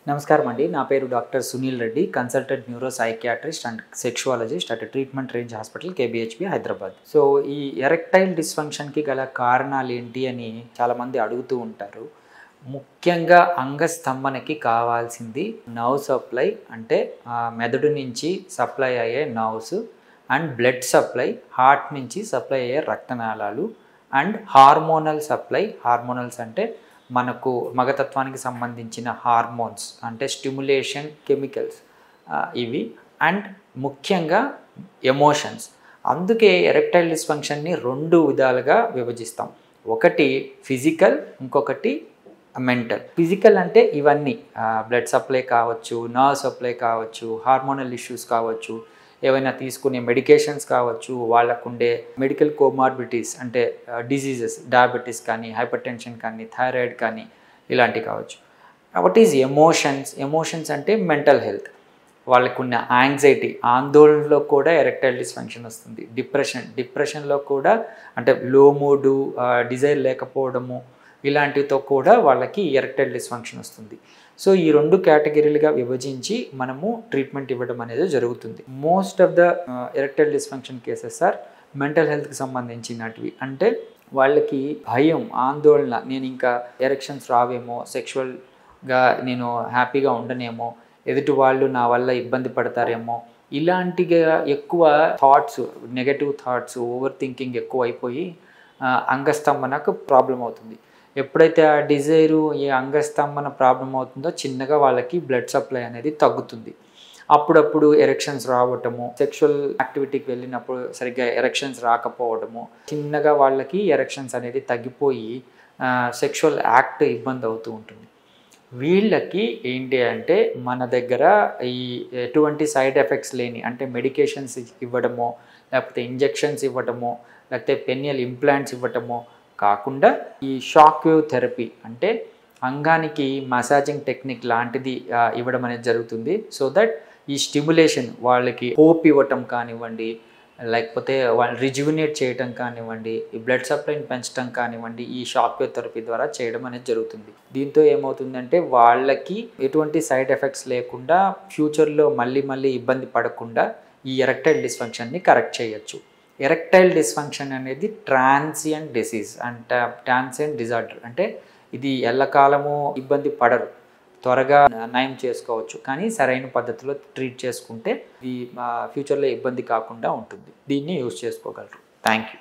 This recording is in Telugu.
నమస్కారం అండి. నా పేరు doctor Sunil Reddy, consultant neuro psychiatrist and sexologist at treatment range hospital KBHB Hyderabad. So ఈ ఎరెక్టైల్ డిస్ఫంక్షన్కి గల కారణాలు ఏంటి అని చాలామంది అడుగుతూ ఉంటారు. ముఖ్యంగా అంగస్తంభనకి కావాల్సింది నర్వ్ సప్లై, అంటే మెదడు నుంచి సప్లై అయ్యే nerves and blood supply, heart నుంచి సప్లై అయ్యే రక్తనాళాలు అండ్ హార్మోనల్ సప్లై. హార్మోనల్స్ అంటే మనకు మగతత్వానికి సంబంధించిన హార్మోన్స్, అంటే స్టిమ్యులేషన్ కెమికల్స్ ఇవి, అండ్ ముఖ్యంగా ఎమోషన్స్. అందుకే ఎరెక్టైల్ డిస్ఫంక్షన్ని 2 విధాలుగా విభజిస్తాం. ఒకటి ఫిజికల్, ఇంకొకటి మెంటల్. ఫిజికల్ అంటే ఇవన్నీ బ్లడ్ సప్లై కావచ్చు, నర్వ్ సప్లై కావచ్చు, హార్మోనల్ ఇష్యూస్ కావచ్చు, ఏవైనా తీసుకునే మెడికేషన్స్ కావచ్చు, వాళ్ళకుండే మెడికల్ కోమార్బిడిటీస్ అంటే డిసీజెస్, డయాబెటీస్ కానీ, హైపర్ టెన్షన్ కానీ, థైరాయిడ్ కానీ, ఇలాంటివి కావచ్చు. What is emotions? ఎమోషన్స్ అంటే మెంటల్ హెల్త్. వాళ్ళకున్న యాంగ్జైటీ, ఆందోళనలో కూడా ఎరెక్టైల్ డిస్ఫంక్షన్ వస్తుంది. డిప్రెషన్లో కూడా, అంటే లో మూడు, డిజైర్ లేకపోవడము, ఇలాంటితో కూడా వాళ్ళకి ఎరెక్టైల్ డిస్ఫంక్షన్ వస్తుంది. సో ఈ 2 కేటగిరీలుగా విభజించి మనము ట్రీట్మెంట్ ఇవ్వడం అనేది జరుగుతుంది. Most of the erectile dysfunction cases are mental హెల్త్కి సంబంధించినటివి. అంటే వాళ్ళకి భయం, ఆందోళన, నేను ఇంకా ఎరెక్షన్స్ రావేమో, సెక్షువల్గా నేను హ్యాపీగా ఉండనేమో, ఎదుటి వాళ్ళు నా వల్ల ఇబ్బంది పడతారేమో, ఇలాంటిగా ఎక్కువ thoughts, negative thoughts, over thinking ఎక్కువ అయిపోయి అంగస్తంభనకు ప్రాబ్లం అవుతుంది. ఎప్పుడైతే ఆ డిజైరు, ఈ అంగస్తంభన ప్రాబ్లం అవుతుందో చిన్నగా వాళ్ళకి బ్లడ్ సప్లై అనేది తగ్గుతుంది. అప్పుడప్పుడు ఎరెక్షన్స్ రావటము, సెక్షువల్ యాక్టివిటీకి వెళ్ళినప్పుడు సరిగ్గా ఎరెక్షన్స్ రాకపోవడము, చిన్నగా వాళ్ళకి ఎరెక్షన్స్ అనేది తగ్గిపోయి సెక్షువల్ యాక్ట్ ఇబ్బంది అవుతూ ఉంటుంది. వీళ్ళకి ఏంటి అంటే మన దగ్గర ఈ ఎటువంటి సైడ్ ఎఫెక్ట్స్ లేని, అంటే మెడికేషన్స్ ఇవ్వడమో, లేకపోతే ఇంజెక్షన్స్ ఇవ్వటమో, లేకపోతే పెనియల్ ఇంప్లాంట్స్ ఇవ్వటమో కాకుండా ఈ షాక్ వేవ్ థెరపీ, అంటే అంగానికి మసాజింగ్ టెక్నిక్ లాంటిది ఇవ్వడం అనేది జరుగుతుంది. సో దట్ ఈ స్టిమ్యులేషన్ వాళ్ళకి హోప్ ఇవ్వటం కానివ్వండి, లేకపోతే వాళ్ళు రిజ్యువినేట్ చేయటం కానివ్వండి, ఈ బ్లడ్ సప్లైని పెంచడం కానివ్వండి, ఈ షాక్ వేవ్ థెరపీ ద్వారా చేయడం అనేది జరుగుతుంది. దీంతో ఏమవుతుందంటే వాళ్ళకి ఎటువంటి సైడ్ ఎఫెక్ట్స్ లేకుండా ఫ్యూచర్లో మళ్ళీ ఇబ్బంది పడకుండా ఈ ఎరెక్టైల్ డిస్ఫంక్షన్ని కరెక్ట్ చేయొచ్చు. ఎరెక్టైల్ డిస్ఫంక్షన్ అనేది ట్రాన్సియంట్ డిసీజ్, అంటే ట్రాన్సియంట్ డిజార్డర్. అంటే ఇది ఎల్లకాలము ఇబ్బంది పడరు, త్వరగా నయం చేసుకోవచ్చు. కానీ సరైన పద్ధతిలో ట్రీట్ చేసుకుంటే ఇది ఫ్యూచర్లో ఇబ్బంది కాకుండా ఉంటుంది. దీన్ని యూజ్ చేసుకోగలరు. Thank you.